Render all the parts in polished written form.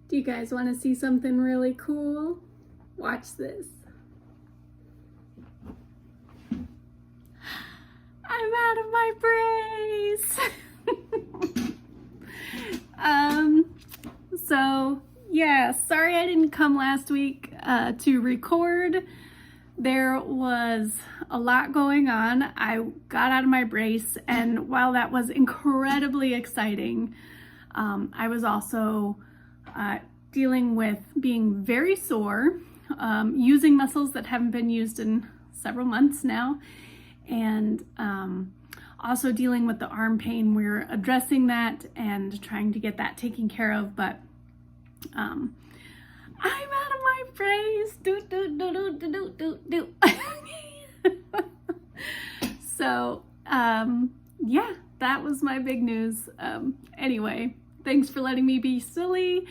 Do you guys want to see something really cool? Watch this. I'm out of my brace. So yeah, sorry I didn't come last week to record. There was a lot going on. I got out of my brace, and while that was incredibly exciting, I was also dealing with being very sore, using muscles that haven't been used in several months now, and also dealing with the arm pain. We're addressing that and trying to get that taken care of, but I'm out of my brace. So yeah, that was my big news. Anyway, thanks for letting me be silly.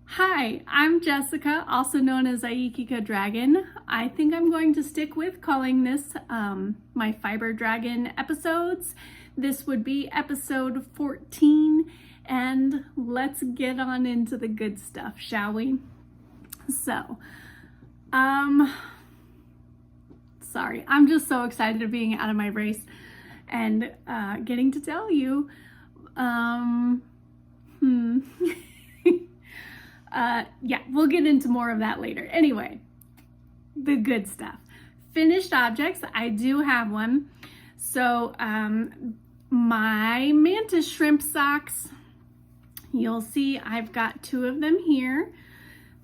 Hi, I'm Jessica, also known as Iekikadragon. I think I'm going to stick with calling this my Fiber Dragon episodes. This would be episode 14, and let's get on into the good stuff, shall we? So, sorry, I'm just so excited of being out of my brace and getting to tell you, yeah, we'll get into more of that later. Anyway, the good stuff. Finished objects, I do have one. So, my Mantis Shrimp Socks, you'll see I've got 2 of them here.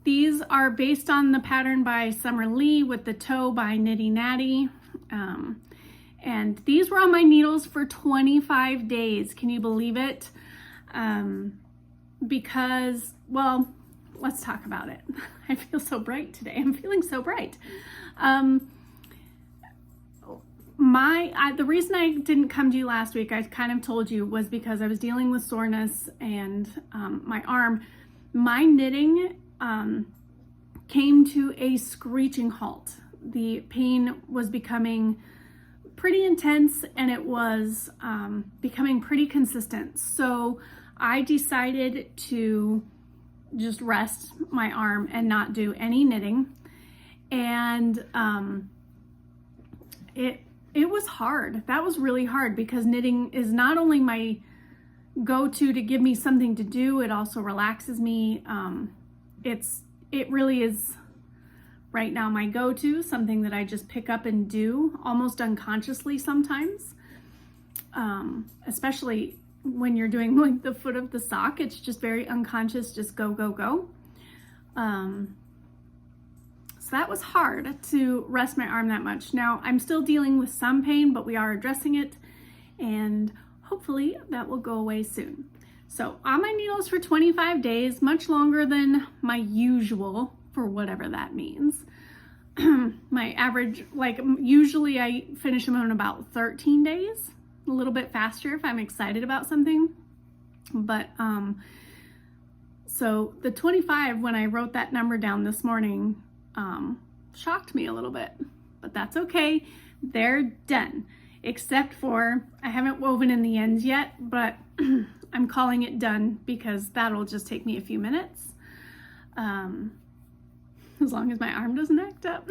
These are based on the pattern by Summer Lee with the toe by Nitty Natty. And these were on my needles for 25 days. Can you believe it? Because, well, let's talk about it. I feel so bright today. I'm feeling so bright. The reason I didn't come to you last week, I kind of told you, was because I was dealing with soreness and my arm. My knitting came to a screeching halt. The pain was becoming pretty intense, and it was becoming pretty consistent. So I decided to just rest my arm and not do any knitting. And it was hard. That was really hard, because knitting is not only my go-to to give me something to do, it also relaxes me. It really is right now my go-to, something that I just pick up and do almost unconsciously sometimes, especially when you're doing like the foot of the sock. It's just very unconscious, just go, go, go. So that was hard to rest my arm that much. Now I'm still dealing with some pain, but we are addressing it, and hopefully that will go away soon. So on my needles for 25 days, much longer than my usual, for whatever that means. My average, like usually I finish them in about 13 days, a little bit faster if I'm excited about something. But so the 25, when I wrote that number down this morning, shocked me a little bit, but that's okay. They're done, except for I haven't woven in the ends yet, but I'm calling it done because that'll just take me a few minutes. As long as my arm doesn't act up.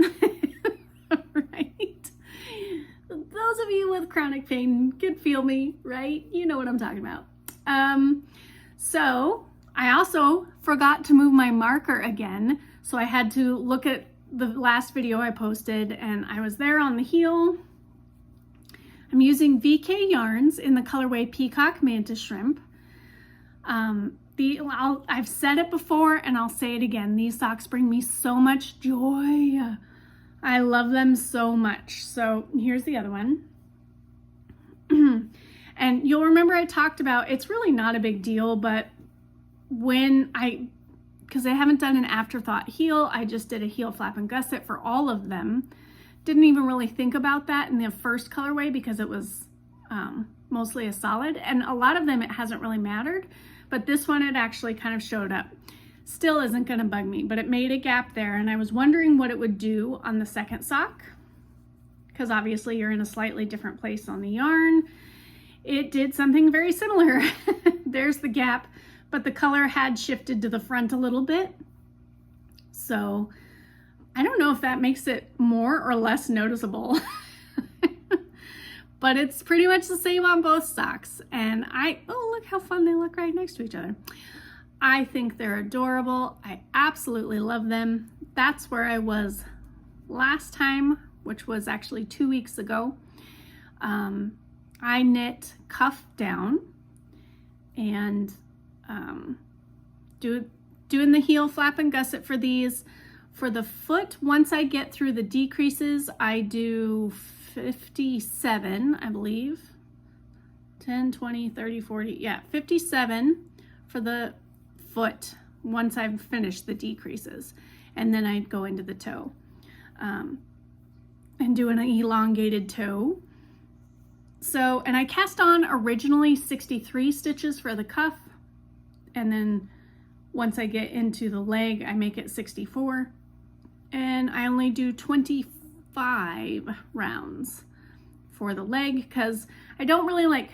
Right? Those of you with chronic pain can feel me, right? You know what I'm talking about. So I also forgot to move my marker again. So I had to look at the last video I posted, and I was there on the heel. I'm using VK yarns in the colorway Peacock Mantis Shrimp. I've said it before and I'll say it again. These socks bring me so much joy. I love them so much. So here's the other one. And you'll remember I talked about, it's really not a big deal, but because I haven't done an afterthought heel, I just did a heel flap and gusset for all of them. Didn't even really think about that in the first colorway because it was mostly a solid, and a lot of them it hasn't really mattered, but this one it actually kind of showed up. Still isn't going to bug me, but it made a gap there, and I was wondering what it would do on the second sock, because obviously you're in a slightly different place on the yarn. It did something very similar. There's the gap, but the color had shifted to the front a little bit. So I don't know if that makes it more or less noticeable, but it's pretty much the same on both socks. And oh, look how fun they look right next to each other. I think they're adorable. I absolutely love them. That's where I was last time, which was actually 2 weeks ago. I knit cuff down and doing the heel flap and gusset for these. For the foot, once I get through the decreases, I do 57, I believe. 10, 20, 30, 40, yeah, 57 for the foot once I've finished the decreases. And then I'd go into the toe and do an elongated toe. So, and I cast on originally 63 stitches for the cuff, and then once I get into the leg, I make it 64, and I only do 25 rounds for the leg because I don't really like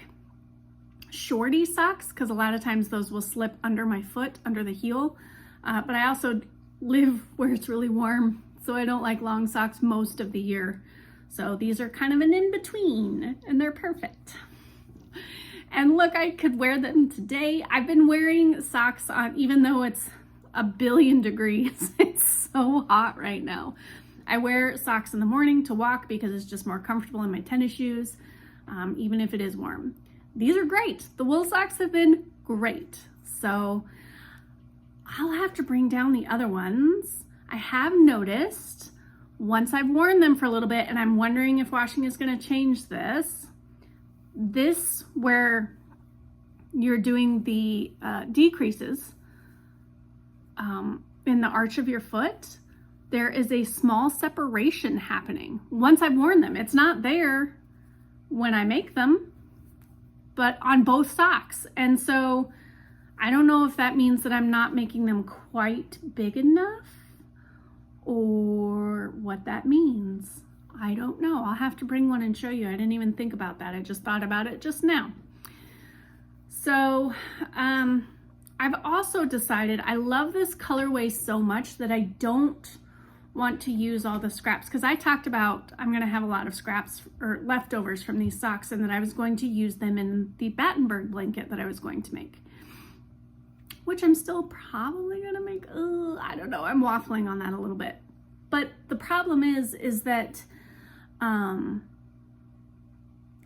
shorty socks because a lot of times those will slip under my foot, under the heel, but I also live where it's really warm, so I don't like long socks most of the year. So these are kind of an in-between, and they're perfect. And look, I could wear them today. I've been wearing socks on, even though it's a billion degrees. It's so hot right now. I wear socks in the morning to walk because it's just more comfortable in my tennis shoes, even if it is warm. These are great. The wool socks have been great. So I'll have to bring down the other ones. I have noticed once I've worn them for a little bit, and I'm wondering if washing is going to change this. This, where you're doing the decreases in the arch of your foot, there is a small separation happening. Once I've worn them, it's not there when I make them, but on both socks. And so I don't know if that means that I'm not making them quite big enough, or what that means. I don't know. I'll have to bring one and show you. I didn't even think about that. I just thought about it just now. So I've also decided I love this colorway so much that I don't want to use all the scraps, because I talked about I'm going to have a lot of scraps or leftovers from these socks, and that I was going to use them in the Battenberg blanket that I was going to make, which I'm still probably going to make. I don't know. I'm waffling on that a little bit. But the problem is that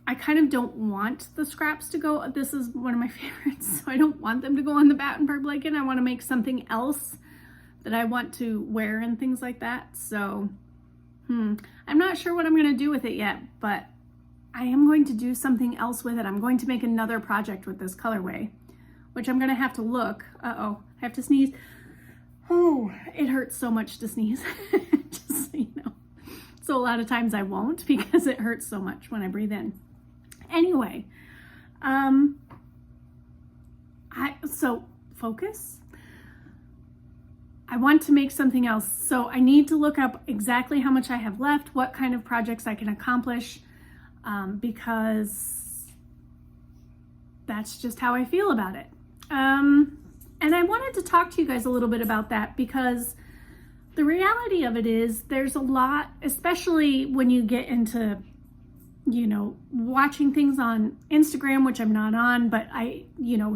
I kind of don't want the scraps to go. This is one of my favorites, so I don't want them to go on the Battenberg blanket. I want to make something else that I want to wear and things like that. So I'm not sure what I'm going to do with it yet, but I am going to do something else with it. I'm going to make another project with this colorway, which I'm going to have to look. Uh-oh, I have to sneeze. Oh, it hurts so much to sneeze, just so you know. So a lot of times I won't because it hurts so much when I breathe in. Anyway, so focus. I want to make something else. So I need to look up exactly how much I have left, what kind of projects I can accomplish, because that's just how I feel about it. And I wanted to talk to you guys a little bit about that, because the reality of it is there's a lot, especially when you get into, watching things on Instagram, which I'm not on, but I,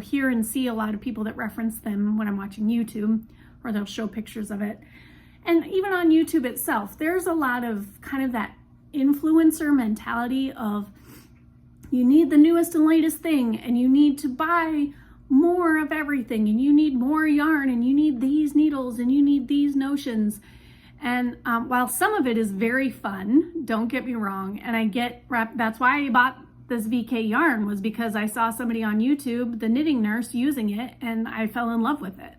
hear and see a lot of people that reference them when I'm watching YouTube, or they'll show pictures of it. And even on YouTube itself, there's a lot of kind of that influencer mentality of you need the newest and latest thing, and you need to buy more of everything, and you need more yarn, and you need these needles, and you need these notions. And while some of it is very fun, don't get me wrong, and that's why I bought this VK yarn, was because I saw somebody on YouTube, the knitting nurse, using it, and I fell in love with it.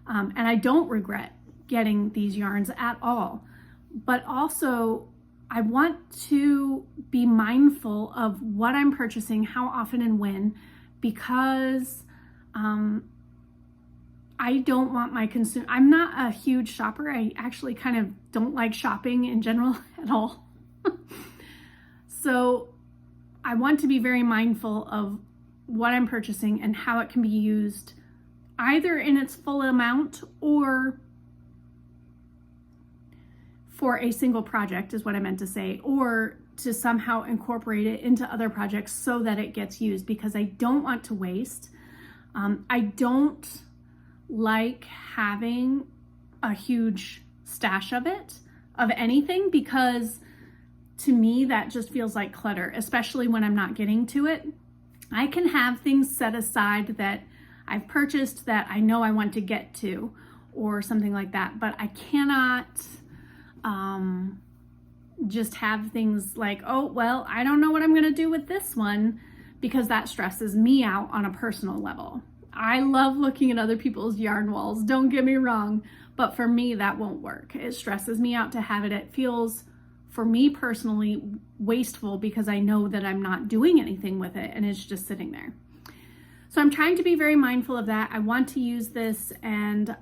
And I don't regret getting these yarns at all. But also, I want to be mindful of what I'm purchasing, how often and when, because I don't want my I'm not a huge shopper. I actually kind of don't like shopping in general at all. So I want to be very mindful of what I'm purchasing and how it can be used either in its full amount or for a single project is what I meant to say, or to somehow incorporate it into other projects so that it gets used, because I don't want to waste. I don't like having a huge stash of it, of anything, because to me that just feels like clutter, especially when I'm not getting to it. I can have things set aside that I've purchased that I know I want to get to or something like that, but I cannot just have things like, oh, well, I don't know what I'm going to do with this one, because that stresses me out on a personal level. I love looking at other people's yarn walls, don't get me wrong, but for me, that won't work. It stresses me out to have it. It feels, for me personally, wasteful, because I know that I'm not doing anything with it and it's just sitting there. So I'm trying to be very mindful of that. I want to use this, and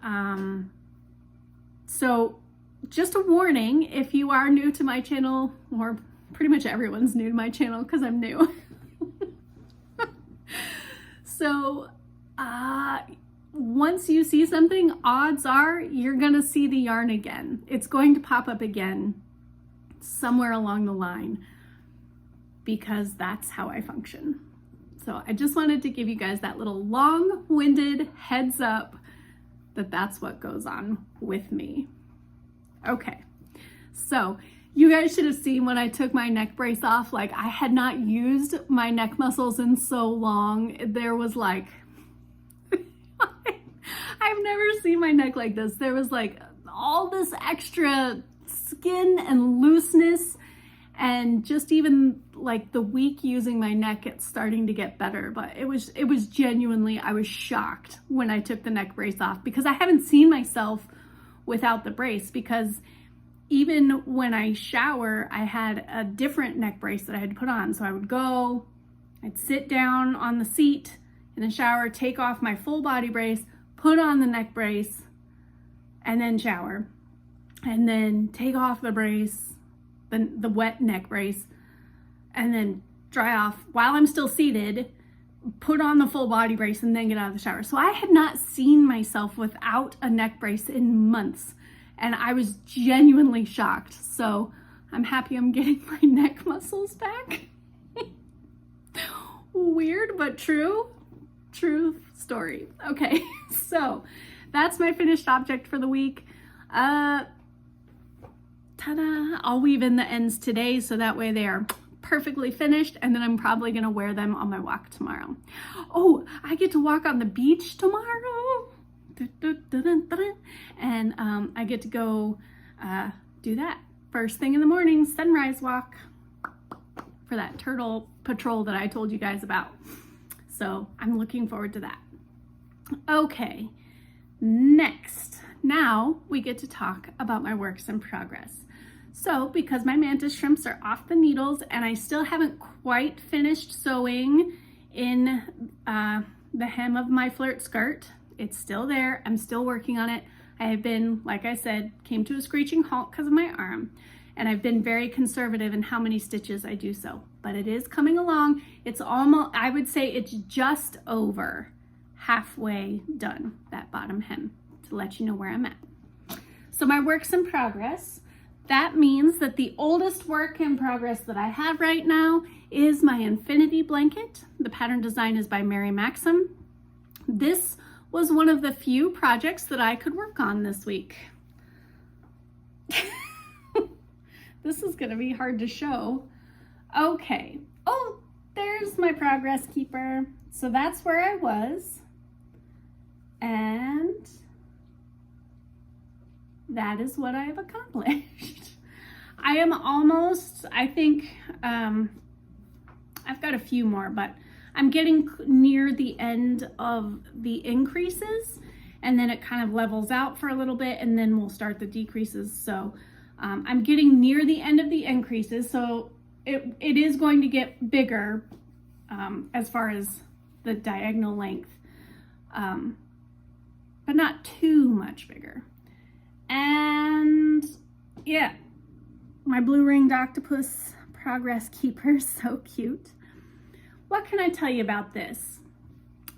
so just a warning, if you are new to my channel, or pretty much everyone's new to my channel because I'm new. So once you see something, odds are you're gonna see the yarn again. It's going to pop up again somewhere along the line, because that's how I function. So I just wanted to give you guys that little long-winded heads up that that's what goes on with me. Okay, so you guys should have seen when I took my neck brace off, like I had not used my neck muscles in so long. There was like, I've never seen my neck like this. There was like all this extra skin and looseness, and just even like the week using my neck, it's starting to get better. But it was genuinely, I was shocked when I took the neck brace off, because I haven't seen myself without the brace, because even when I shower, I had a different neck brace that I had to put on. So I would go, I'd sit down on the seat in the shower, take off my full body brace, put on the neck brace, and then shower, and then take off the brace, the wet neck brace, and then dry off while I'm still seated, put on the full body brace, and then get out of the shower. So I had not seen myself without a neck brace in months, and I was genuinely shocked. So I'm happy I'm getting my neck muscles back. Weird, but true story. Okay, so that's my finished object for the week. Ta-da! I'll weave in the ends today, so that way they are perfectly finished, and then I'm probably gonna wear them on my walk tomorrow. Oh, I get to walk on the beach tomorrow, and I get to go do that first thing in the morning, sunrise walk, for that turtle patrol that I told you guys about. So I'm looking forward to that. Okay, next, now we get to talk about my works in progress. So because my mantis shrimps are off the needles and I still haven't quite finished sewing in the hem of my flirt skirt, it's still there. I'm still working on it. I have been, like I said, came to a screeching halt because of my arm, and I've been very conservative in how many stitches I do sew, but it is coming along. It's almost, I would say it's just over halfway done, that bottom hem, to let you know where I'm at. So my works in progress, that means that the oldest work in progress that I have right now is my infinity blanket. The pattern design is by Maxim. This was one of the few projects that I could work on this week. This is gonna be hard to show. Okay, oh, there's my progress keeper. So that's where I was. And that is what I have accomplished. I am almost, I think, I've got a few more, but I'm getting near the end of the increases, and then it kind of levels out for a little bit, and then we'll start the decreases. So I'm getting near the end of the increases, so it is going to get bigger as far as the diagonal length, but not too much bigger. And yeah, my blue ringed octopus progress keeper, so cute. What can I tell you about this?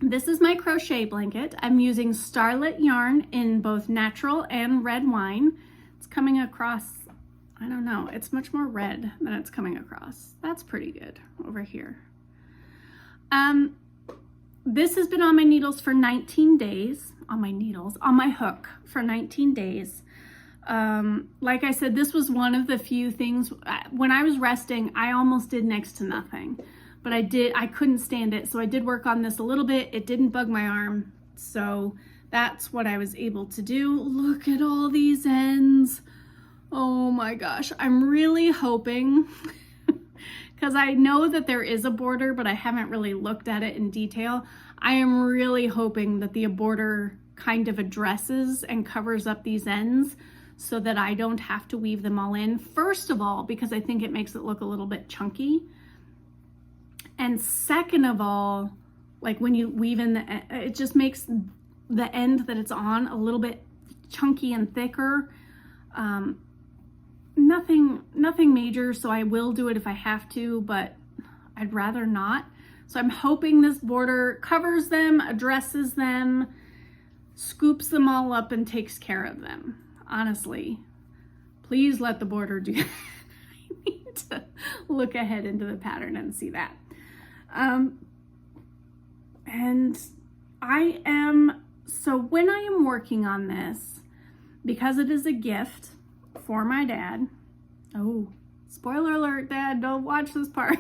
This is my crochet blanket. I'm using Starlight yarn in both natural and red wine. It's coming across, I don't know, it's much more red than it's coming across. That's pretty good over here. This has been on my needles for 19 days, on my hook for 19 days. Like I said, this was one of the few things, when I was resting, I almost did next to nothing. But I couldn't stand it. So I did work on this a little bit. It didn't bug my arm. So that's what I was able to do. Look at all these ends. Oh my gosh. I'm really hoping, because I know that there is a border, but I haven't really looked at it in detail. I am really hoping that the border kind of addresses and covers up these ends so that I don't have to weave them all in. First of all, because I think it makes it look a little bit chunky. And second of all, like when you weave in it just makes the end that it's on a little bit chunky and thicker. Nothing major, so I will do it if I have to, but I'd rather not. So I'm hoping this border covers them, addresses them, scoops them all up, and takes care of them. Honestly, please let the border do that. I need to look ahead into the pattern and see that. And so when I am working on this, because it is a gift for my dad, oh, spoiler alert, Dad, don't watch this part.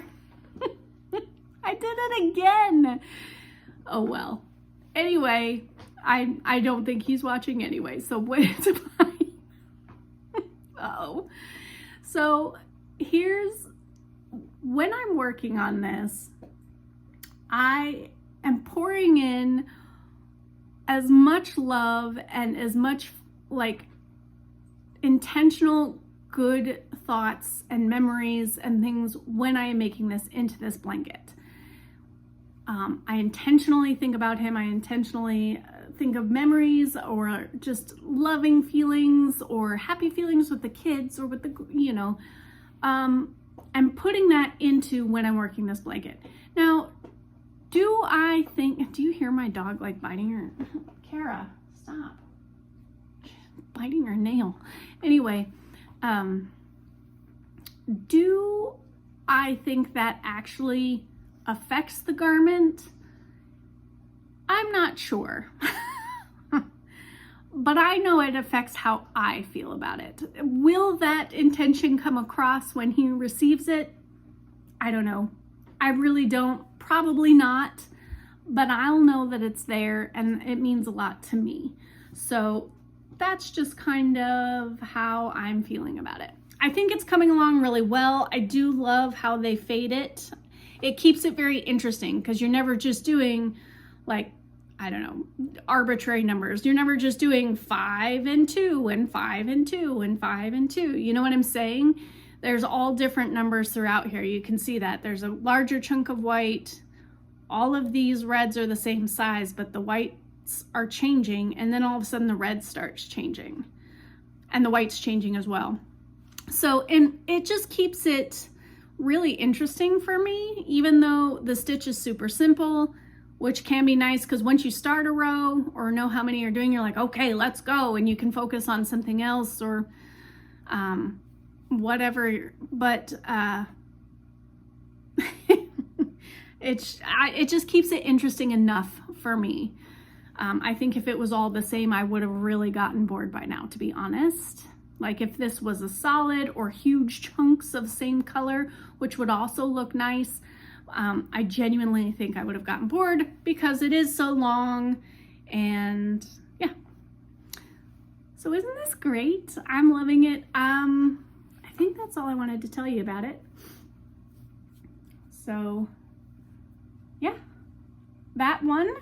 I did it again. Oh, well, anyway, I don't think he's watching anyway, so it's fine. Oh, so when I'm working on this, I am pouring in as much love and as much like intentional good thoughts and memories and things when I am making this into this blanket. I intentionally think about him. I intentionally think of memories or just loving feelings or happy feelings with the kids or with the, I'm putting that into when I'm working this blanket. Now, do you hear my dog like biting her? Kara, stop. She's biting her nail. Anyway, do I think that actually affects the garment? I'm not sure. But I know it affects how I feel about it. Will that intention come across when he receives it? I don't know. I really don't. Probably not. But I'll know that it's there and it means a lot to me. So that's just kind of how I'm feeling about it. I think it's coming along really well. I do love how they fade it. It keeps it very interesting because you're never just doing like, I don't know, arbitrary numbers. You're never just doing 5 and 2 and 5 and 2 and 5 and 2. You know what I'm saying? There's all different numbers throughout here. You can see that there's a larger chunk of white. All of these reds are the same size, but the whites are changing. And then all of a sudden the red starts changing and the white's changing as well. So, and it just keeps it really interesting for me, even though the stitch is super simple, which can be nice because once you start a row or know how many you're doing, you're like, okay, let's go. And you can focus on something else or whatever. But it just keeps it interesting enough for me. I think if it was all the same, I would have really gotten bored by now, to be honest. Like if this was a solid or huge chunks of same color, which would also look nice, I genuinely think I would have gotten bored because it is so long. And yeah. So isn't this great? I'm loving it. I think that's all I wanted to tell you about it. So yeah, that one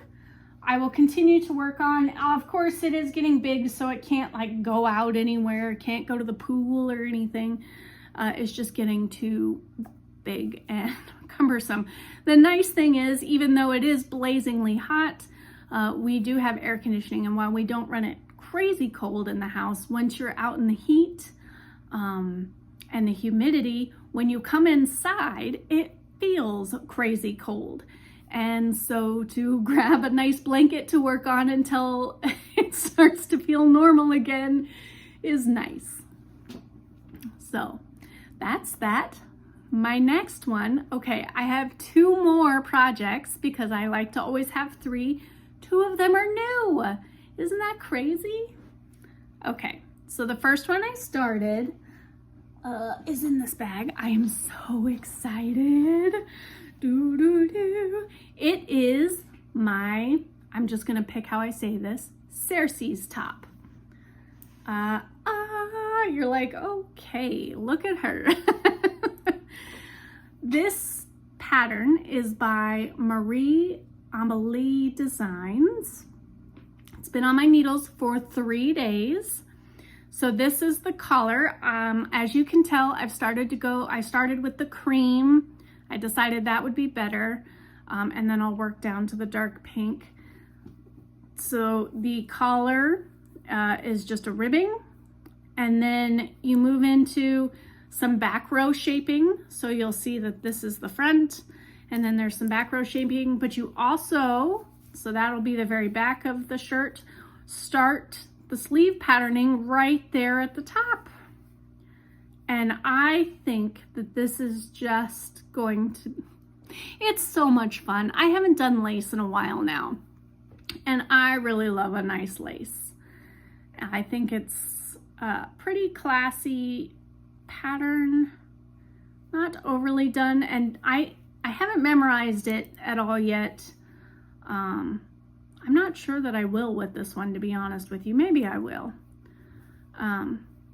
I will continue to work on. Of course, it is getting big, so it can't like go out anywhere. It can't go to the pool or anything. It's just getting too big and cumbersome. The nice thing is, even though it is blazingly hot, we do have air conditioning, and while we don't run it crazy cold in the house, once you're out in the heat and the humidity, when you come inside, it feels crazy cold. And so to grab a nice blanket to work on until it starts to feel normal again is nice. So that's that. My next one, okay, I have 2 more projects because I like to always have 3. 2 of them are new. Isn't that crazy? Okay, so the first one I started is in this bag. I am so excited. It is my, I'm just gonna pick how I say this, Cercis top. You're like, okay, look at her. This pattern is by Amelie Designs. It's been on my needles for 3 days. So this is the color. As you can tell, I started with the cream. I decided that would be better. And then I'll work down to the dark pink. So the collar is just a ribbing. And then you move into some back row shaping. So you'll see that this is the front, and then there's some back row shaping, but you also, so that'll be the very back of the shirt, start the sleeve patterning right there at the top. And I think that this is just going to, it's so much fun. I haven't done lace in a while now, and I really love a nice lace. I think it's a pretty classy pattern, not overly done, and I haven't memorized it at all yet. I'm not sure that I will with this one, to be honest with you. Maybe I will.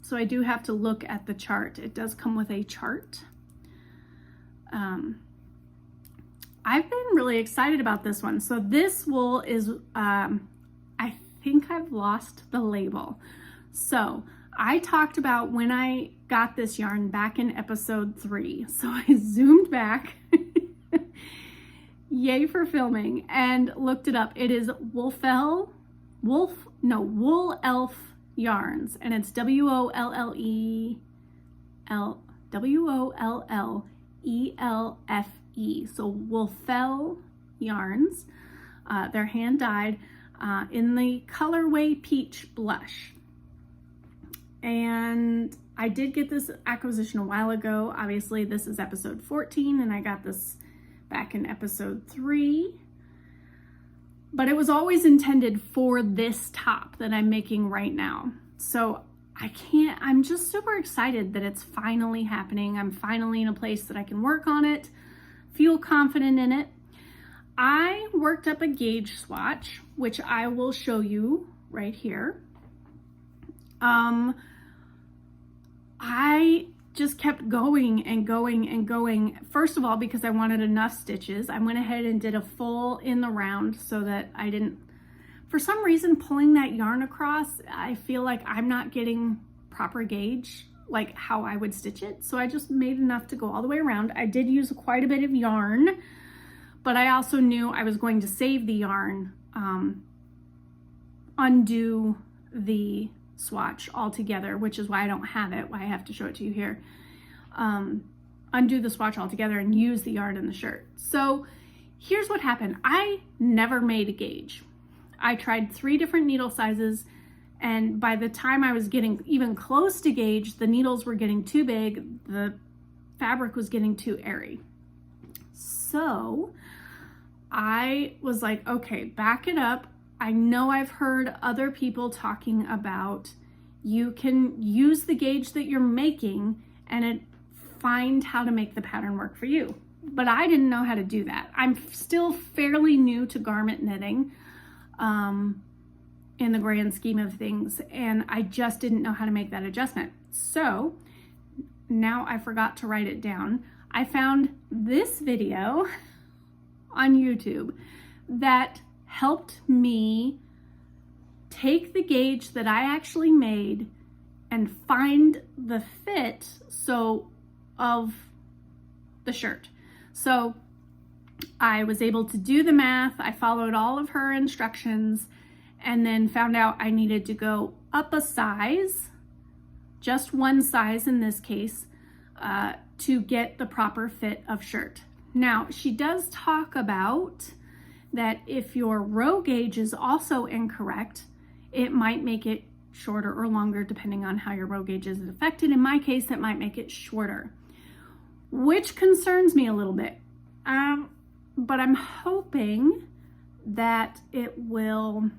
So I do have to look at the chart. It does come with a chart. I've been really excited about this one. So this wool is, I think I've lost the label. So I talked about when I got this yarn back in episode 3. So I zoomed back, yay for filming, and looked it up. It is Wollelfe yarns, and it's Wollelfe. So Wollelfe yarns. They're hand dyed in the colorway Peach Blush. And I did get this acquisition a while ago. Obviously, this is episode 14, and I got this back in episode 3. But it was always intended for this top that I'm making right now. So I'm just super excited that it's finally happening. I'm finally in a place that I can work on it, feel confident in it. I worked up a gauge swatch, which I will show you right here. I just kept going and going and going. First of all, because I wanted enough stitches, I went ahead and did a full in the round so that I didn't, for some reason, pulling that yarn across, I feel like I'm not getting proper gauge, like how I would stitch it. So I just made enough to go all the way around. I did use quite a bit of yarn, but I also knew I was going to save the yarn, undo the swatch altogether, which is why I don't have it, why I have to show it to you here. Undo the swatch altogether and use the yarn in the shirt. So here's what happened. I never made a gauge. I tried 3 different needle sizes, and by the time I was getting even close to gauge, the needles were getting too big, the fabric was getting too airy. So I was like, okay, back it up. I know I've heard other people talking about you can use the gauge that you're making and find how to make the pattern work for you. But I didn't know how to do that. I'm still fairly new to garment knitting in the grand scheme of things, and I just didn't know how to make that adjustment. So now I forgot to write it down. I found this video on YouTube that helped me take the gauge that I actually made and find the fit of the shirt. So I was able to do the math. I followed all of her instructions and then found out I needed to go up a size, just one size in this case, to get the proper fit of shirt. Now, she does talk about that if your row gauge is also incorrect, it might make it shorter or longer depending on how your row gauge is affected. In my case, it might make it shorter, which concerns me a little bit. But I'm hoping that it will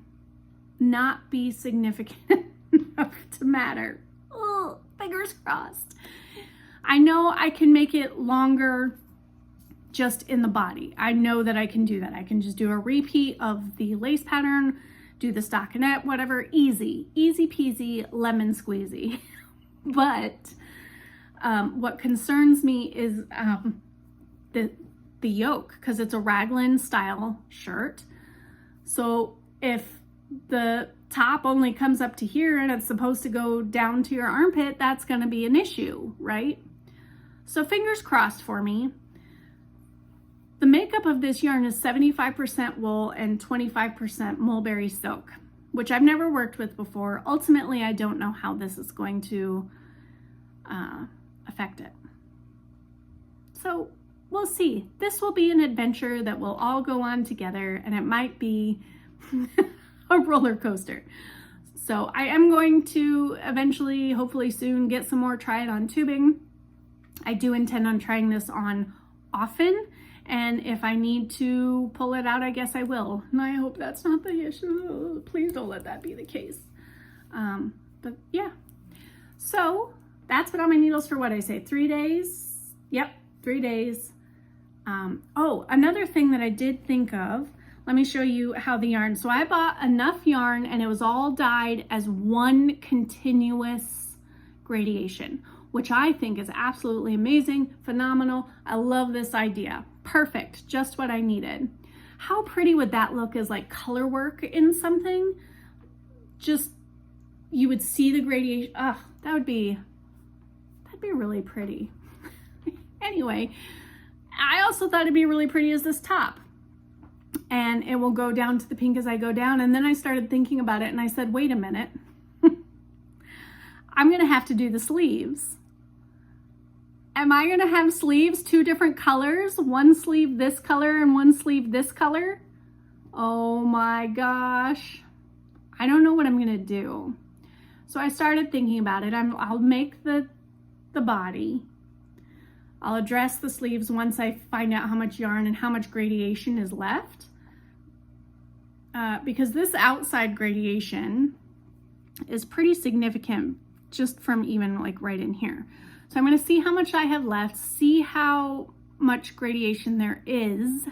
not be significant enough to matter. Oh, fingers crossed. I know I can make it longer just in the body. I know that I can do that. I can just do a repeat of the lace pattern, do the stockinette, whatever, easy peasy, lemon squeezy. But what concerns me is the yoke, because it's a raglan style shirt. So if the top only comes up to here and it's supposed to go down to your armpit, that's going to be an issue, right? So fingers crossed for me. The makeup of this yarn is 75% wool and 25% mulberry silk, which I've never worked with before. Ultimately, I don't know how this is going to affect it. So we'll see. This will be an adventure that we'll all go on together, and it might be a roller coaster. So I am going to eventually, hopefully soon, get some more try it on tubing. I do intend on trying this on often, and if I need to pull it out, I guess I will. And I hope that's not the issue. Please don't let that be the case. But yeah. So that's been on my needles for what I say, 3 days? Yep, 3 days. Oh, another thing that I did think of, let me show you how the yarn, so I bought enough yarn and it was all dyed as one continuous gradation, which I think is absolutely amazing, phenomenal. I love this idea. Perfect, just what I needed. How pretty would that look as like color work in something? Just, you would see the gradation. Oh, that'd be really pretty. Anyway, I also thought it'd be really pretty as this top. And it will go down to the pink as I go down. And then I started thinking about it and I said, wait a minute. I'm gonna have to do the sleeves. Am I gonna have sleeves 2 different colors? One sleeve this color and one sleeve this color? Oh my gosh. I don't know what I'm gonna do. So I started thinking about it. I'll make the body. I'll address the sleeves once I find out how much yarn and how much gradation is left. Because this outside gradation is pretty significant just from even like right in here. So I'm going to see how much I have left, see how much gradation there is,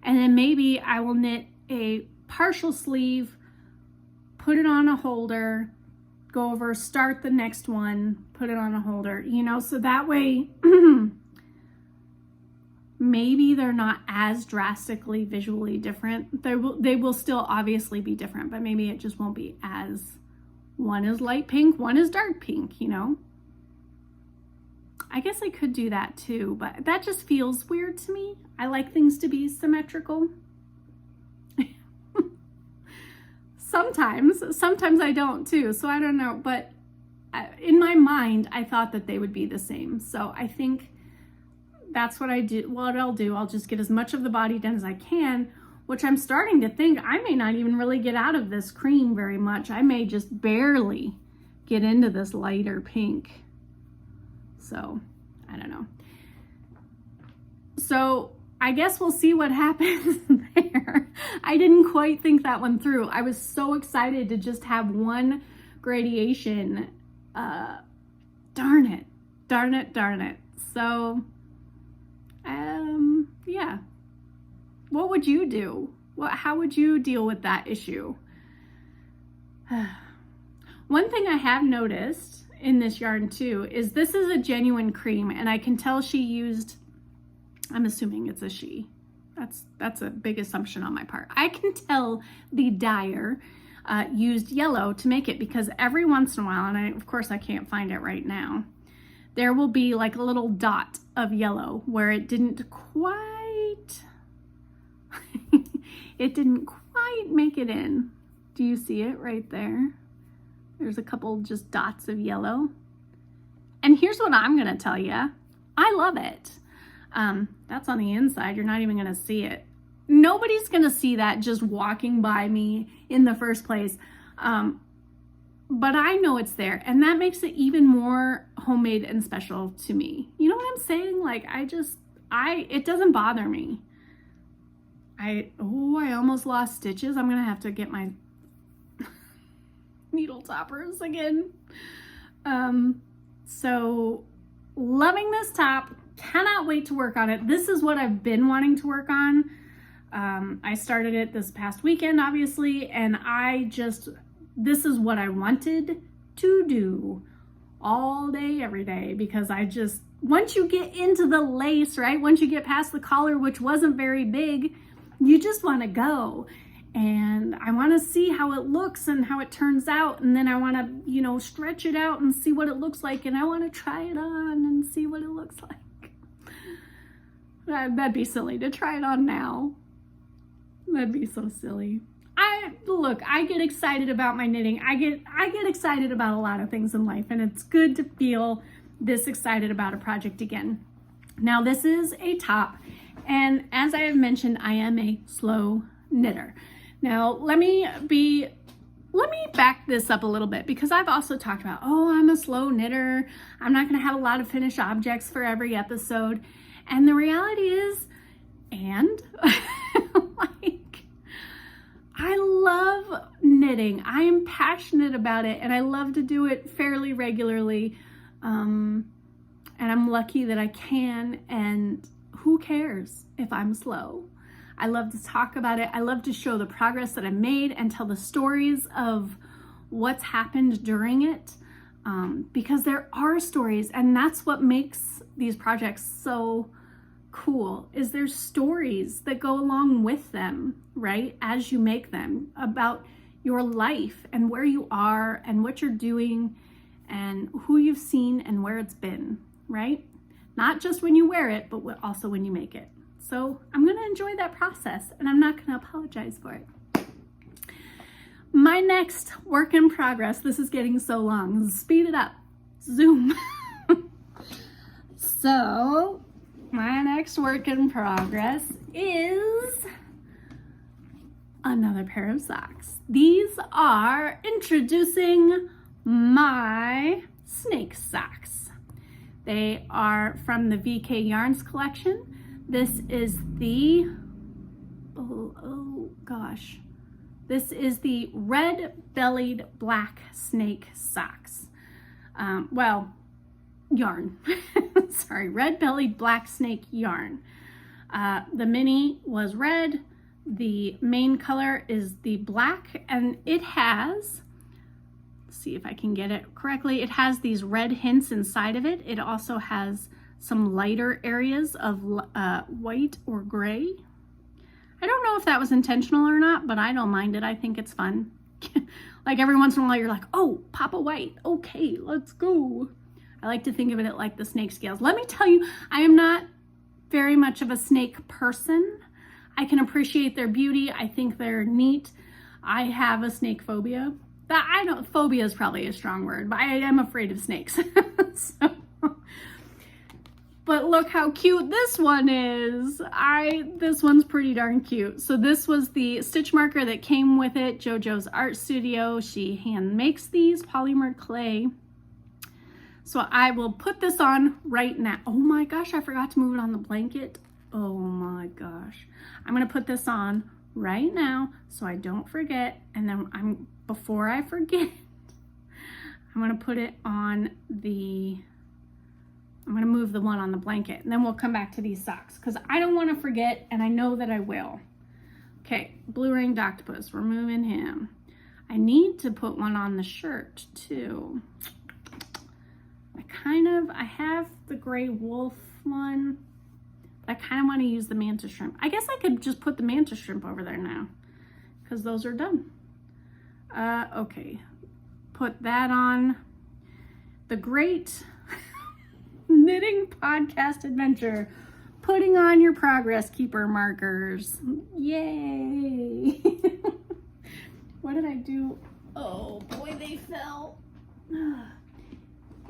and then maybe I will knit a partial sleeve, put it on a holder, go over, start the next one, put it on a holder, you know, so that way maybe they're not as drastically visually different. They will still obviously be different, but maybe it just won't be as, one is light pink, one is dark pink, you know. I guess I could do that too, but that just feels weird to me. I like things to be symmetrical. Sometimes I don't too, so I don't know, but in my mind, I thought that they would be the same. So I think that's what I do. What I'll do, I'll just get as much of the body done as I can, which I'm starting to think I may not even really get out of this cream very much. I may just barely get into this lighter pink. So I don't know. So I guess we'll see what happens there. I didn't quite think that one through. I was so excited to just have one gradation. Darn it. So, yeah. What would you do? How would you deal with that issue? One thing I have noticed in this yarn too is this is a genuine cream, and I can tell she used, I'm assuming it's a she. That's a big assumption on my part. I can tell the dyer used yellow to make it, because every once in a while, and of course I can't find it right now, there will be like a little dot of yellow where it didn't quite make it in. Do you see it right there? There's a couple just dots of yellow. And here's what I'm gonna tell you. I love it. That's on the inside. You're not even gonna see it. Nobody's gonna see that just walking by me in the first place. But I know it's there, and that makes it even more homemade and special to me. You know what I'm saying? Like, it doesn't bother me. I almost lost stitches. I'm gonna have to get my needle toppers again. So loving this top, cannot wait to work on it. This is what I've been wanting to work on. I started it this past weekend, obviously, and this is what I wanted to do all day, every day, because once you get into the lace, right? Once you get past the collar, which wasn't very big, you just want to go. And I want to see how it looks and how it turns out. And then I want to, stretch it out and see what it looks like. And I want to try it on and see what it looks like. That'd be silly to try it on now. That'd be so silly. I get excited about my knitting. I get excited about a lot of things in life, and it's good to feel this excited about a project again. Now, this is a top, and as I have mentioned, I am a slow knitter. Now, let me back this up a little bit, because I've also talked about, I'm a slow knitter. I'm not going to have a lot of finished objects for every episode. And the reality is, I love knitting. I am passionate about it, and I love to do it fairly regularly. And I'm lucky that I can, and who cares if I'm slow? I love to talk about it. I love to show the progress that I made and tell the stories of what's happened during it, because there are stories, and that's what makes these projects so cool, is there's stories that go along with them, right? As you make them, about your life and where you are and what you're doing and who you've seen and where it's been, right? Not just when you wear it, but also when you make it. So I'm going to enjoy that process, and I'm not going to apologize for it. My next work in progress, this is getting so long, speed it up, zoom. So my next work in progress is another pair of socks. These are introducing my snake socks. They are from the VK Yarns collection. This is the, this is the red bellied black snake socks. Yarn. Sorry, red bellied black snake yarn. The mini was red. The main color is the black, and it has, let's see if I can get it correctly, it has these red hints inside of it. It also has some lighter areas of white or gray. I don't know if that was intentional or not, but I don't mind it. I think it's fun. Like every once in a while you're like, oh, pop a white. Okay, let's go. I like to think of it like the snake scales. Let me tell you, I am not very much of a snake person. I can appreciate their beauty. I think they're neat. I have a snake phobia. Phobia is probably a strong word, but I am afraid of snakes. But look how cute this one is. This one's pretty darn cute. So this was the stitch marker that came with it. JoJo's Art Studio. She hand makes these polymer clay. So I will put this on right now. Oh my gosh, I forgot to move it on the blanket. Oh my gosh. I'm gonna put this on right now so I don't forget. And then before I forget, I'm gonna put it on I'm gonna move the one on the blanket, and then we'll come back to these socks because I don't wanna forget, and I know that I will. Okay, blue ringed octopus, we're moving him. I need to put one on the shirt too. I have the gray wolf one. I kind of want to use the mantis shrimp. I guess I could just put the mantis shrimp over there now because those are done. Okay, put that on. The great knitting podcast adventure, putting on your progress keeper markers. Yay. What did I do? Oh boy, they fell.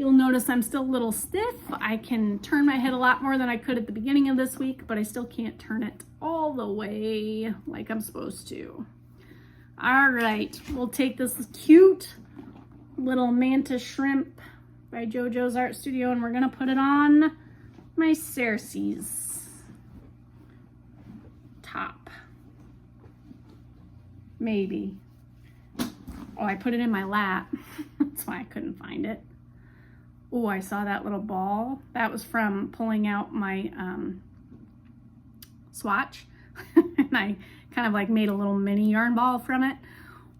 You'll notice I'm still a little stiff. I can turn my head a lot more than I could at the beginning of this week, but I still can't turn it all the way like I'm supposed to. All right, we'll take this cute little Mantis Shrimp by JoJo's Art Studio, and we're gonna put it on my Cercis top. Maybe. Oh, I put it in my lap. That's why I couldn't find it. Oh, I saw that little ball. That was from pulling out my swatch. And I kind of like made a little mini yarn ball from it.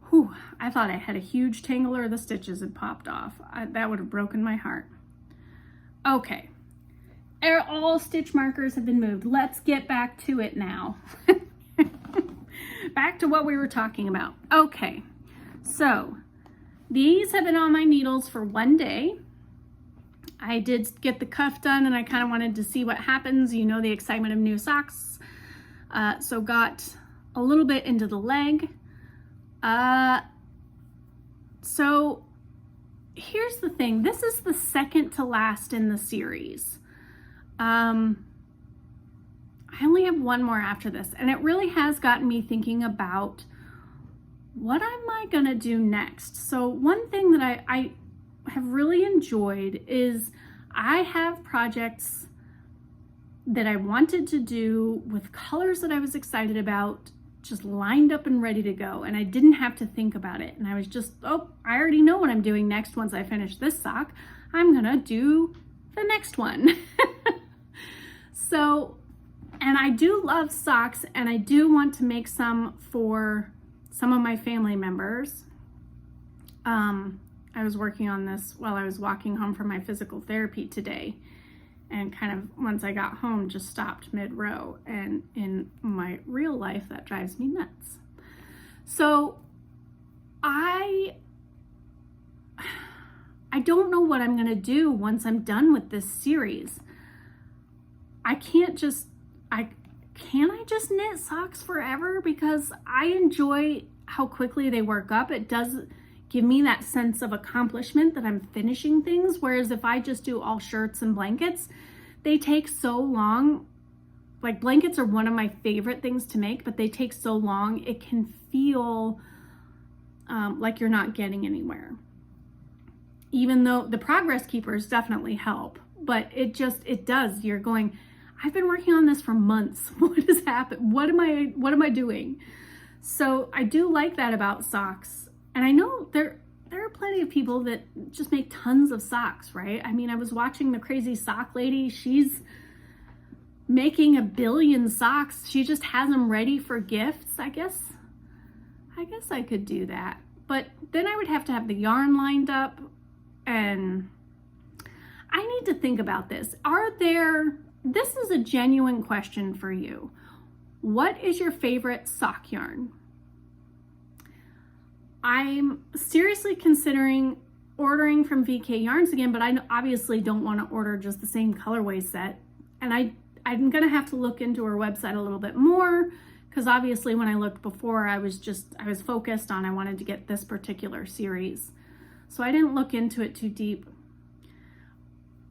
Whew, I thought I had a huge tangle or the stitches had popped off. That would have broken my heart. Okay, all stitch markers have been moved. Let's get back to it now. Back to what we were talking about. Okay, so these have been on my needles for one day. I did get the cuff done and I kind of wanted to see what happens. You know, the excitement of new socks. So got a little bit into the leg. So here's the thing. This is the second to last in the series. I only have one more after this, and it really has gotten me thinking about what am I gonna do next? So one thing that I have really enjoyed is I have projects that I wanted to do with colors that I was excited about, just lined up and ready to go, and I didn't have to think about it. And I was just, oh, I already know what I'm doing next. Once I finish this sock, I'm gonna do the next one. So, and I do love socks, and I do want to make some for some of my family members. I was working on this while I was walking home from my physical therapy today, and kind of once I got home just stopped mid-row, and in my real life that drives me nuts. So I don't know what I'm gonna do once I'm done with this series. Can I just knit socks forever? Because I enjoy how quickly they work up. It does give me that sense of accomplishment that I'm finishing things. Whereas if I just do all shirts and blankets, they take so long. Like, blankets are one of my favorite things to make, but they take so long, it can feel like you're not getting anywhere. Even though the progress keepers definitely help, but it does. You're going, I've been working on this for months. What has happened? What am I doing? So I do like that about socks. And I know there are plenty of people that just make tons of socks, right? I mean, I was watching the crazy sock lady. She's making 1 billion socks. She just has them ready for gifts. I guess I could do that. But then I would have to have the yarn lined up, and I need to think about this. This is a genuine question for you. What is your favorite sock yarn? I'm seriously considering ordering from VK Yarns again, but I obviously don't want to order just the same colorway set. And I'm going to have to look into her website a little bit more, because obviously when I looked before, I was focused on, I wanted to get this particular series. So I didn't look into it too deep.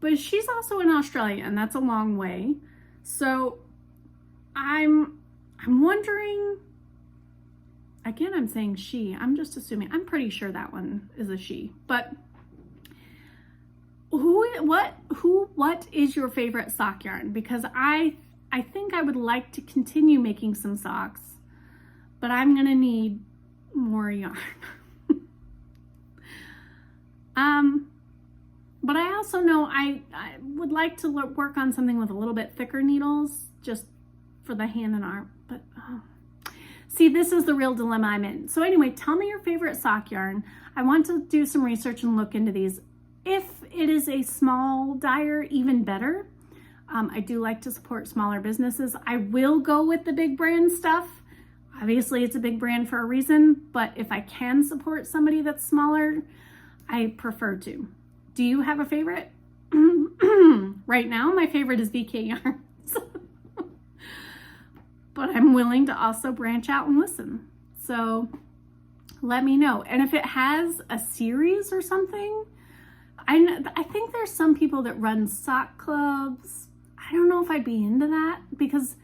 But she's also in Australia, and that's a long way. So I'm wondering, again, I'm saying she, I'm just assuming, I'm pretty sure that one is a she, but what is your favorite sock yarn? Because I think I would like to continue making some socks, but I'm gonna need more yarn. But I also know I would like to work on something with a little bit thicker needles, just for the hand and arm. But see, this is the real dilemma I'm in. So anyway, tell me your favorite sock yarn. I want to do some research and look into these. If it is a small dyer, even better. I do like to support smaller businesses. I will go with the big brand stuff. Obviously, it's a big brand for a reason, but if I can support somebody that's smaller, I prefer to. Do you have a favorite? Right now, my favorite is VK Yarns. But I'm willing to also branch out and listen. So let me know. And if it has a series or something, I think there's some people that run sock clubs. I don't know if I'd be into that, because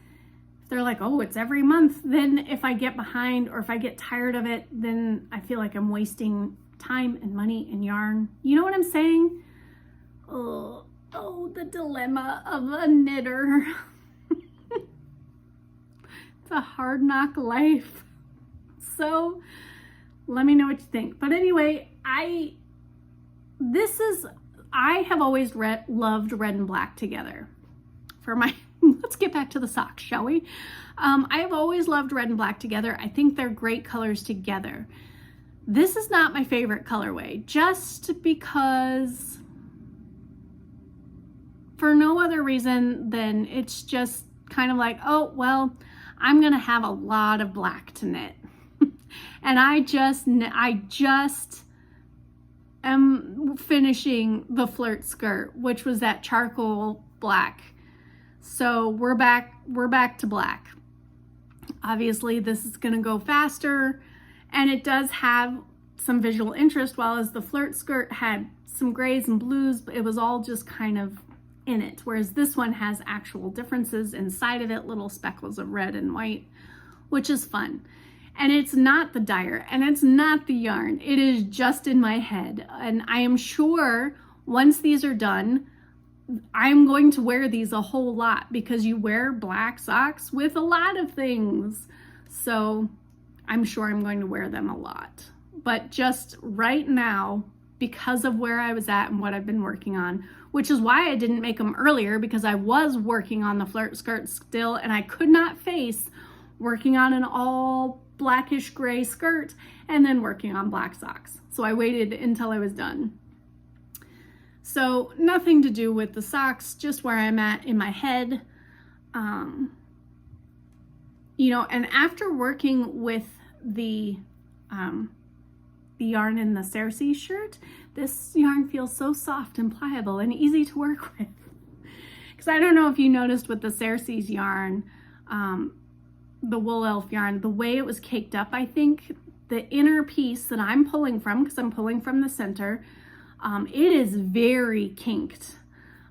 if they're like, oh, it's every month, then if I get behind or if I get tired of it, then I feel like I'm wasting time and money and yarn. You know what I'm saying? Oh, the dilemma of a knitter. It's a hard knock life. So let me know what you think. But anyway, I have always loved red and black together. Let's get back to the socks, shall we? I have always loved red and black together. I think they're great colors together. This is not my favorite colorway, just because, for no other reason than it's just kind of like, oh, well, I'm gonna have a lot of black to knit. And I just am finishing the flirt skirt, which was that charcoal black. So we're back to black. Obviously this is gonna go faster, and it does have some visual interest, while as the flirt skirt had some grays and blues, but it was all just kind of in it. Whereas this one has actual differences inside of it, little speckles of red and white, which is fun. And it's not the dyer, and it's not the yarn. It is just in my head. And I am sure once these are done, I'm going to wear these a whole lot, because you wear black socks with a lot of things. So I'm sure I'm going to wear them a lot. But just right now, because of where I was at and what I've been working on, which is why I didn't make them earlier, because I was working on the flirt skirt still, and I could not face working on an all blackish gray skirt and then working on black socks. So I waited until I was done. So nothing to do with the socks, just where I'm at in my head. You know, and after working with the yarn in the Cercis shirt, this yarn feels so soft and pliable and easy to work with. Because I don't know if you noticed with the Cercis yarn, the Wollelfe yarn, the way it was caked up, I think the inner piece that I'm pulling from, because I'm pulling from the center, it is very kinked.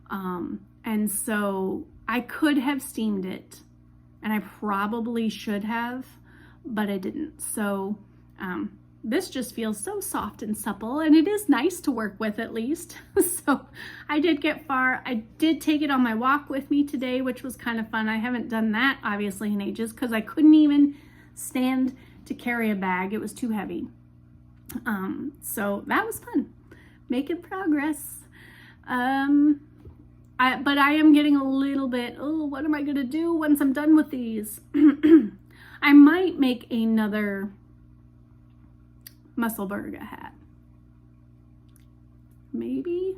And so I could have steamed it, and I probably should have, but I didn't. So this just feels so soft and supple, and it is nice to work with, at least. So I did get far. I did take it on my walk with me today, which was kind of fun. I haven't done that obviously in ages, because I couldn't even stand to carry a bag. It was too heavy. So that was fun, making progress. But I am getting a little bit, oh, what am I gonna do once I'm done with these? I might make another Musselburgh hat. Maybe.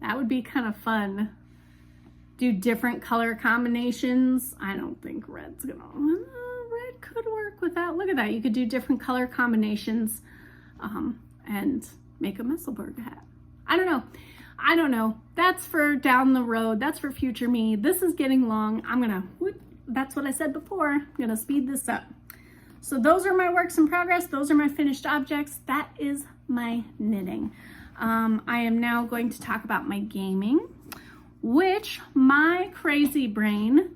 That would be kind of fun. Do different color combinations. I don't think red's gonna, red could work with that. Look at that, you could do different color combinations and make a Musselburgh hat. I don't know. That's for down the road. That's for future me. This is getting long. That's what I said before. I'm gonna speed this up. So those are my works in progress. Those are my finished objects. That is my knitting. I am now going to talk about my gaming, which my crazy brain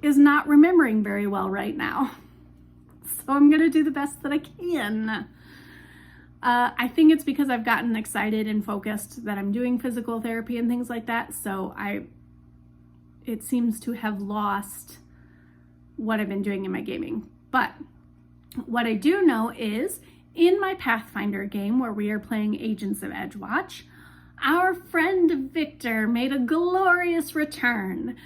is not remembering very well right now. So I'm gonna do the best that I can. I think it's because I've gotten excited and focused that I'm doing physical therapy and things like that. So it seems to have lost what I've been doing in my gaming. But what I do know is in my Pathfinder game, where we are playing Agents of Edgewatch, our friend Victor made a glorious return.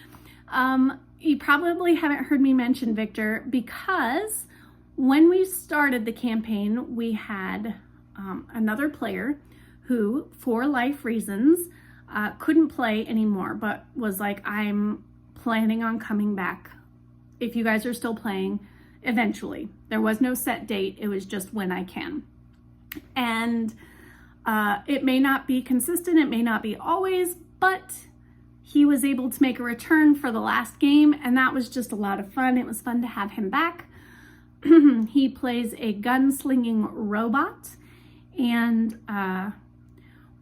You probably haven't heard me mention Victor, because when we started the campaign, we had another player who, for life reasons, couldn't play anymore, but was like, I'm planning on coming back if you guys are still playing eventually. There was no set date. It was just when I can. And it may not be consistent. It may not be always, but he was able to make a return for the last game, and that was just a lot of fun. It was fun to have him back. He plays a gunslinging robot, and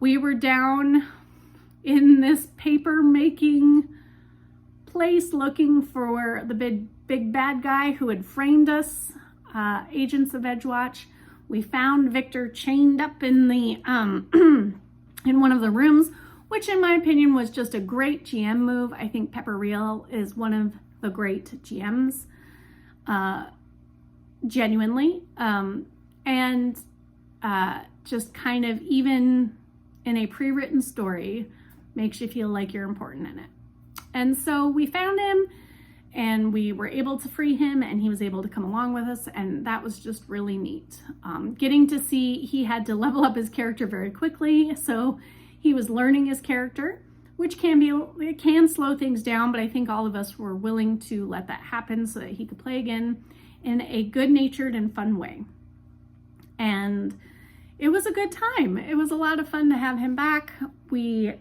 We were down in this paper making place looking for the big bad guy who had framed us, agents of Edgewatch. We found Victor chained up in the in one of the rooms, which in my opinion was just a great GM move. I think Pepper Reel is one of the great GMs, genuinely, and just kind of, even in a pre-written story, makes you feel like you're important in it. And so we found him and we were able to free him, and he was able to come along with us, and that was just really neat. Getting to see, he had to level up his character very quickly, so he was learning his character, which it can slow things down, but I think all of us were willing to let that happen so that he could play again in a good-natured and fun way. And it was a good time. It was a lot of fun to have him back. We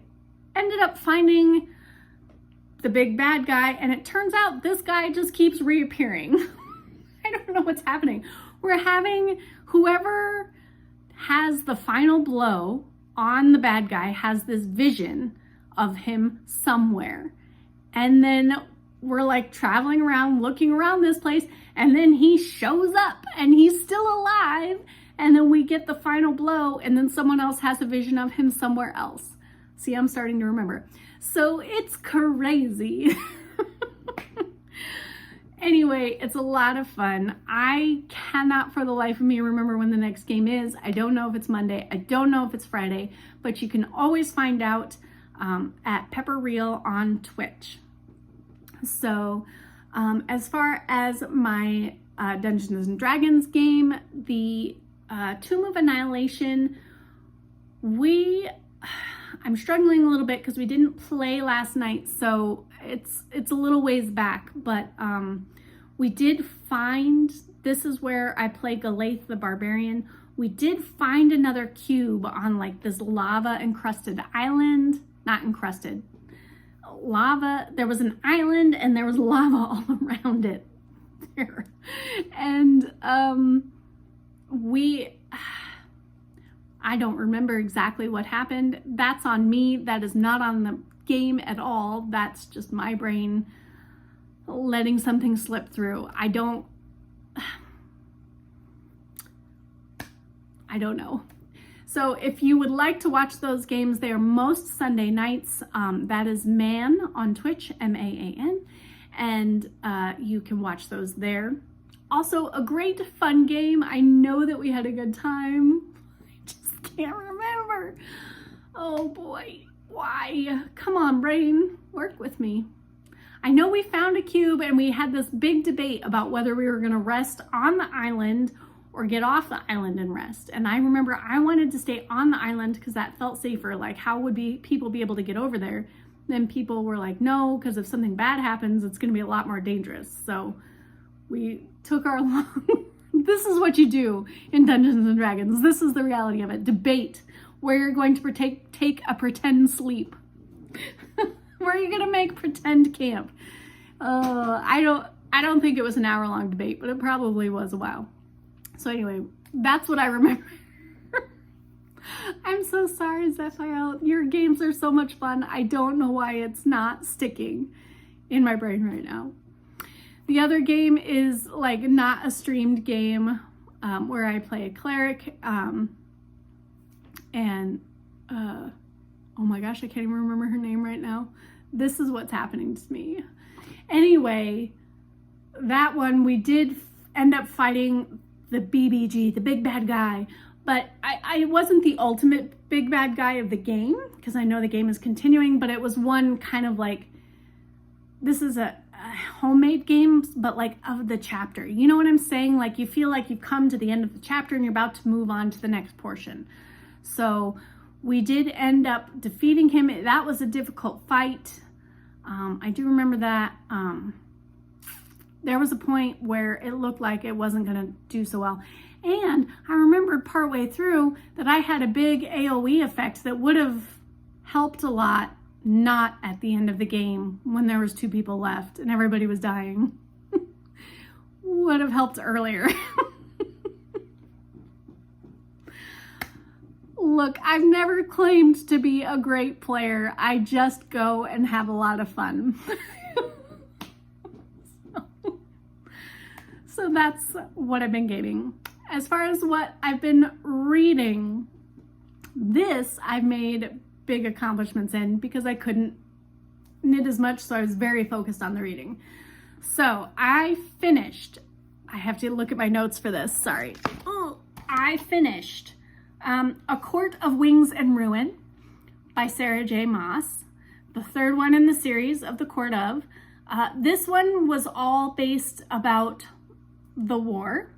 ended up finding the big bad guy, and it turns out this guy just keeps reappearing. I don't know what's happening. We're having whoever has the final blow on the bad guy has this vision of him somewhere, and then we're like traveling around looking around this place, and then he shows up and he's still alive, and then we get the final blow, and then someone else has a vision of him somewhere else. See, I'm starting to remember. So it's crazy. Anyway, it's a lot of fun. I cannot for the life of me remember when the next game is. I don't know if it's Monday. I don't know if it's Friday, but you can always find out at Pepper Reel on Twitch. So as far as my Dungeons and Dragons game, the Tomb of Annihilation, I'm struggling a little bit because we didn't play last night, so it's a little ways back, but we did find, this is where I play Wollelfe the Barbarian. We did find another cube on like this lava encrusted island, not encrusted, lava. There was an island and there was lava all around it there. And I don't remember exactly what happened. That's on me. That is not on the game at all. That's just my brain letting something slip through. I don't know. So if you would like to watch those games, they are most Sunday nights. That is Man on Twitch, MAAN, and you can watch those there. Also, a great fun game. I know that we had a good time. Can't remember. Oh boy, why? Come on, brain, work with me. I know we found a cube and we had this big debate about whether we were going to rest on the island or get off the island and rest. And I remember I wanted to stay on the island because that felt safer. Like, how would people be able to get over there? Then people were like, no, because if something bad happens, it's going to be a lot more dangerous. So we took our long... This is what you do in Dungeons and Dragons. This is the reality of it. Debate where you're going to take a pretend sleep. Where you're going to make pretend camp. I don't think it was an hour-long debate, but it probably was a while. So anyway, that's what I remember. I'm so sorry, Zephyr. Your games are so much fun. I don't know why it's not sticking in my brain right now. The other game is like not a streamed game where I play a cleric oh my gosh, I can't even remember her name right now. This is what's happening to me. Anyway, that one we did end up fighting the BBG, the big bad guy, but I wasn't the ultimate big bad guy of the game because I know the game is continuing, but it was one kind of like, this is a homemade games, but like of the chapter. You know what I'm saying? Like you feel like you've come to the end of the chapter and you're about to move on to the next portion. So we did end up defeating him. That was a difficult fight. I do remember that. There was a point where it looked like it wasn't going to do so well. And I remembered partway through that I had a big AoE effect that would have helped a lot. Not at the end of the game when there was 2 people left and everybody was dying. Would have helped earlier. Look, I've never claimed to be a great player. I just go and have a lot of fun. So that's what I've been gaming. As far as what I've been reading, this I've made big accomplishments in because I couldn't knit as much, so I was very focused on the reading. So I finished, I have to look at my notes for this, sorry. Oh, I finished A Court of Wings and Ruin by Sarah J. Maas, the third one in the series of The Court of. This one was all based about the war.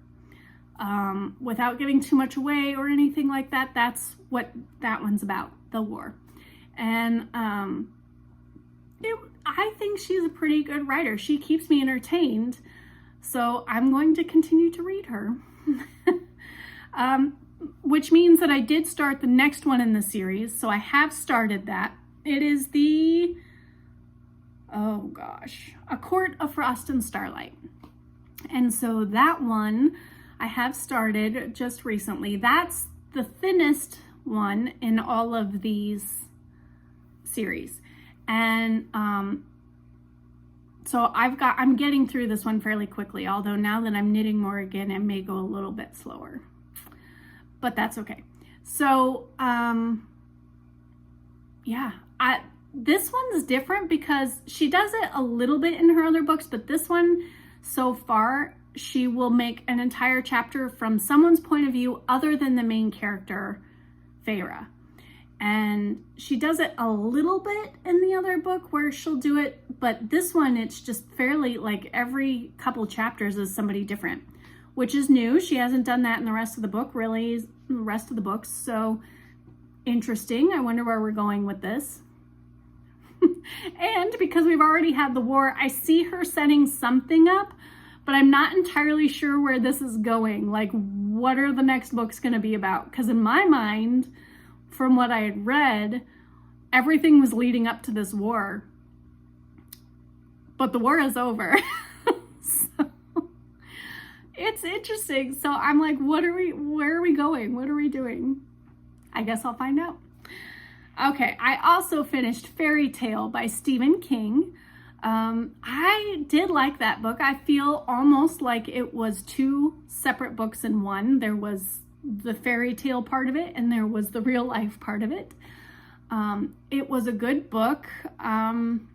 Without giving too much away or anything like that, that's what that one's about, the war. And I think she's a pretty good writer. She keeps me entertained, so I'm going to continue to read her. Which means that I did start the next one in the series, so I have started that. It is the, oh gosh, A Court of Frost and Starlight. And so that one I have started just recently. That's the thinnest one in all of these series. And so I'm getting through this one fairly quickly, although now that I'm knitting more again, it may go a little bit slower, but that's okay. So yeah, this one's different because she does it a little bit in her other books, but this one so far, she will make an entire chapter from someone's point of view other than the main character, Feyre. And she does it a little bit in the other book where she'll do it, but this one, it's just fairly like every couple chapters is somebody different, which is new. She hasn't done that in the rest of the book, really, the rest of the books. So interesting. I wonder where we're going with this. And because we've already had the war, I see her setting something up, but I'm not entirely sure where this is going. Like, what are the next books going to be about? Because in my mind, from what I had read, everything was leading up to this war. But the war is over. So, it's interesting. So I'm like, where are we going? What are we doing? I guess I'll find out. Okay, I also finished Fairy Tale by Stephen King. I did like that book. I feel almost like it was two separate books in one. There was the fairy tale part of it and there was the real life part of it. It was a good book. From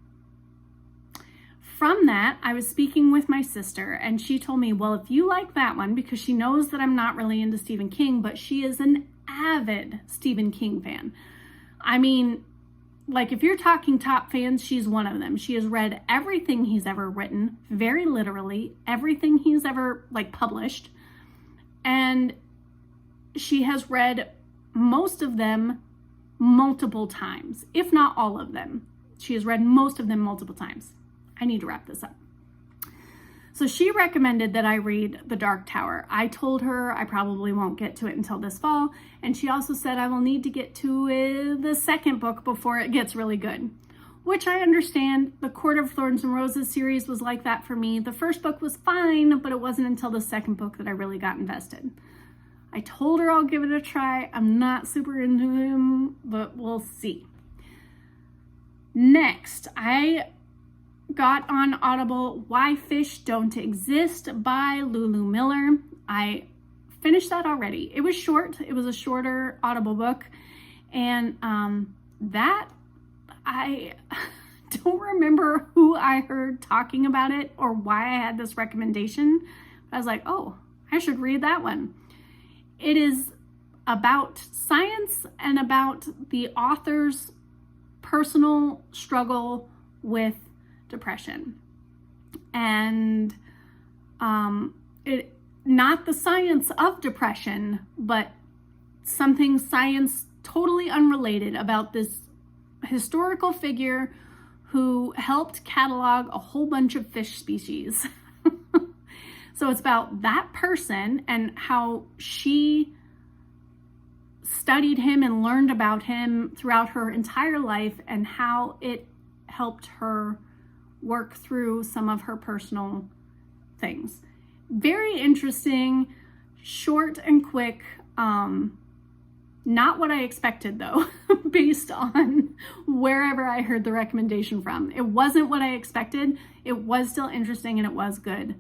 that, I was speaking with my sister and she told me, well, if you like that one, because she knows that I'm not really into Stephen King, but she is an avid Stephen King fan. I mean, like, if you're talking top fans, she's one of them. She has read everything he's ever written, very literally, everything he's ever, like, published. And she has read most of them multiple times, if not all of them. She has read most of them multiple times. I need to wrap this up. So she recommended that I read The Dark Tower. I told her I probably won't get to it until this fall, and she also said I will need to get to the second book before it gets really good, which I understand. The Court of Thorns and Roses series was like that for me. The first book was fine, but it wasn't until the second book that I really got invested. I told her I'll give it a try. I'm not super into him, but we'll see. Next, I got on Audible Why Fish Don't Exist by Lulu Miller. I finished that already. It was short. It was a shorter Audible book. And that, I don't remember who I heard talking about it or why I had this recommendation. I was like, oh, I should read that one. It is about science and about the author's personal struggle with depression, and not the science of depression, but something science totally unrelated about this historical figure who helped catalog a whole bunch of fish species. So it's about that person and how she studied him and learned about him throughout her entire life and how it helped her work through some of her personal things. Very interesting, short and quick, Not what I expected though, based on wherever I heard the recommendation from. It wasn't what I expected. It was still interesting and it was good.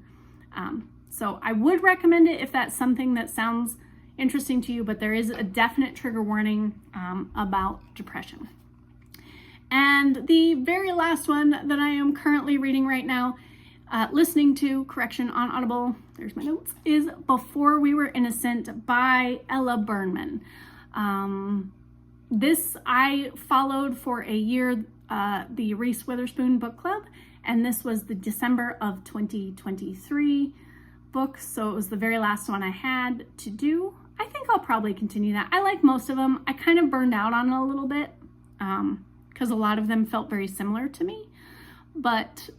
So I would recommend it if that's something that sounds interesting to you, but there is a definite trigger warning about depression. And the very last one that I am currently reading right now, listening to, correction, on Audible, there's my notes, is Before We Were Innocent by Ella Berman. This I followed for a year, the Reese Witherspoon book club, and this was the December of 2023 book, so it was the very last one I had to do. I think I'll probably continue that. I like most of them. I kind of burned out on it a little bit because a lot of them felt very similar to me, but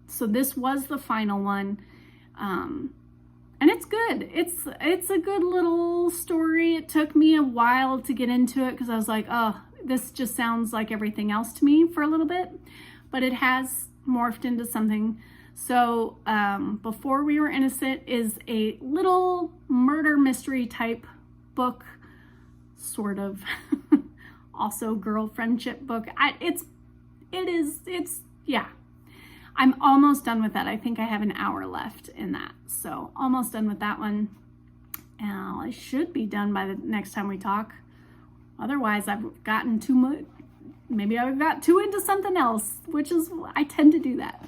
so this was the final one. And it's good. It's a good little story. It took me a while to get into it because I was like, oh, this just sounds like everything else to me for a little bit, but it has morphed into something. So Before We Were Innocent is a little murder mystery type book, sort of. Also girl friendship book. Yeah. I'm almost done with that. I think I have an hour left in that. So almost done with that one. And I should be done by the next time we talk. Otherwise, I've gotten too much. Maybe I've got too into something else, which is, I tend to do that.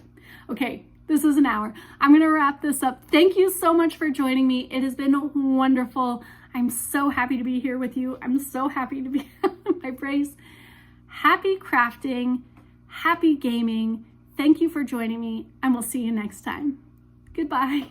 Okay, this is an hour. I'm going to wrap this up. Thank you so much for joining me. It has been wonderful. I'm so happy to be here with you. I'm so happy to be on my brace. Happy crafting. Happy gaming. Thank you for joining me, and we'll see you next time. Goodbye.